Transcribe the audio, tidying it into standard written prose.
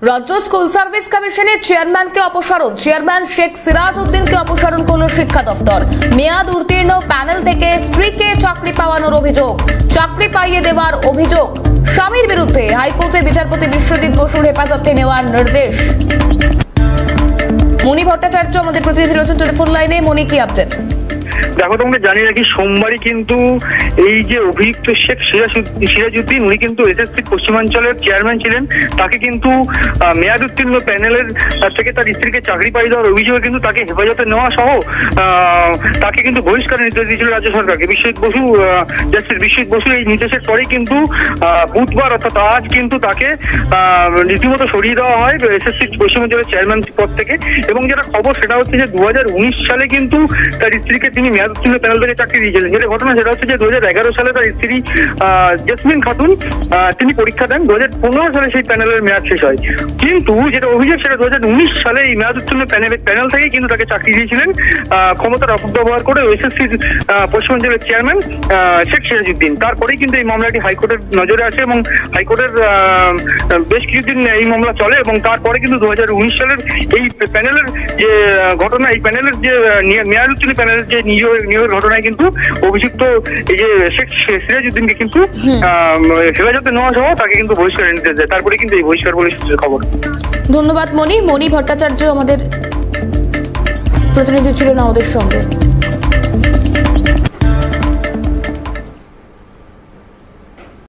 রাজ্য school service কমিশনের চেয়ারম্যানকে অপসারণ, চেয়ারম্যান শেখ সিরাজ উদ্দিনকে অপসারণ করল শিক্ষা দপ্তর। মেয়াদ উত্তীর্ণ প্যানেল থেকে স্ত্রীকে চাকরি পাওয়ানোর অভিযোগ, চাকরি পাইয়ে দেওয়ার অভিযোগ স্বামীর বিরুদ্ধে হাইকোর্টে বিচারপতি বিশ্বজিৎ বসুর হেফাজতে নেওয়ার নির্দেশ। মণি ভট্টাচার্য আমাদের প্রতিনিধি রয়েছেন টেলিফোন লাইনে। মণি, কি আপডেট? দেখো, তোমাকে জানিয়ে রাখি, সোমবারই কিন্তু এই যে অভিযুক্ত শেখ সিরাজউদ্দিন, উনি কিন্তু এসএসসি পশ্চিমাঞ্চলের চেয়ারম্যান ছিলেন। তাকে কিন্তু মেয়াদ উত্তীর্ণ প্যানেলের থেকে তার স্ত্রীকে চাকরি পাইয়ে দেওয়ার অভিযোগে কিন্তু তাকে হেফাজতে নেওয়া সহ তাকে কিন্তু বহিষ্কারের নির্দেশ দিয়েছিল রাজ্য সরকারকে। জাস্টিস বিশ্বজিৎ বসু এই নির্দেশের পরেই কিন্তু বুধবার অর্থাৎ আজ কিন্তু তাকে রীতিমতো সরিয়ে দেওয়া হয় এসএসসি পশ্চিমাঞ্চলের চেয়ারম্যান পদ থেকে। এবং যেটা খবর সেটা হচ্ছে যে 2019 সালে কিন্তু তার স্ত্রীকে তিনি মেয়াদ উত্তীর্ণ প্যানেল থেকে চাকরি দিয়েছিলেন। যেটা ঘটনা সেটা হচ্ছে যে 2011 সালে তার স্ত্রী জেসমিন খাতুন তিনি পরীক্ষা দেন। 2015 সালে সেই প্যানেলের মেয়াদ শেষ হয়। কিন্তু যেটা অভিযোগ সেটা 2019 সালে এই মেয়াদ উত্তীর্ণ প্যানেল থেকে কিন্তু তাকে চাকরি দিয়েছিলেন ক্ষমতার অপব্যবহার করে এসএসসি পশ্চিমাঞ্চলের চেয়ারম্যান শেখ সিরাজউদ্দিন। তারপরেই কিন্তু এই মামলাটি হাইকোর্টের নজরে আসে এবং হাইকোর্টের বেশ কিছুদিন এই মামলা চলে। এবং তারপরে কিন্তু 2019 সালের এই প্যানেলের যে ঘটনা, এই প্যানেলের যে মেয়াদ উত্তীর্ণ প্যানেলের যে নিয়োগের ঘটনায় কিন্তু অভিযুক্ত এই যে শেখ সিরাজউদ্দিনকে কিন্তু হেফাজতে নেওয়া সহ তাকে কিন্তু বহিষ্কারের নির্দেশ দেয়। তারপরে কিন্তু এই বহিষ্কার বলে খবর। ধন্যবাদ মণি। মণি ভট্টাচার্য আমাদের প্রতিনিধি ছিলেন আমাদের সঙ্গে।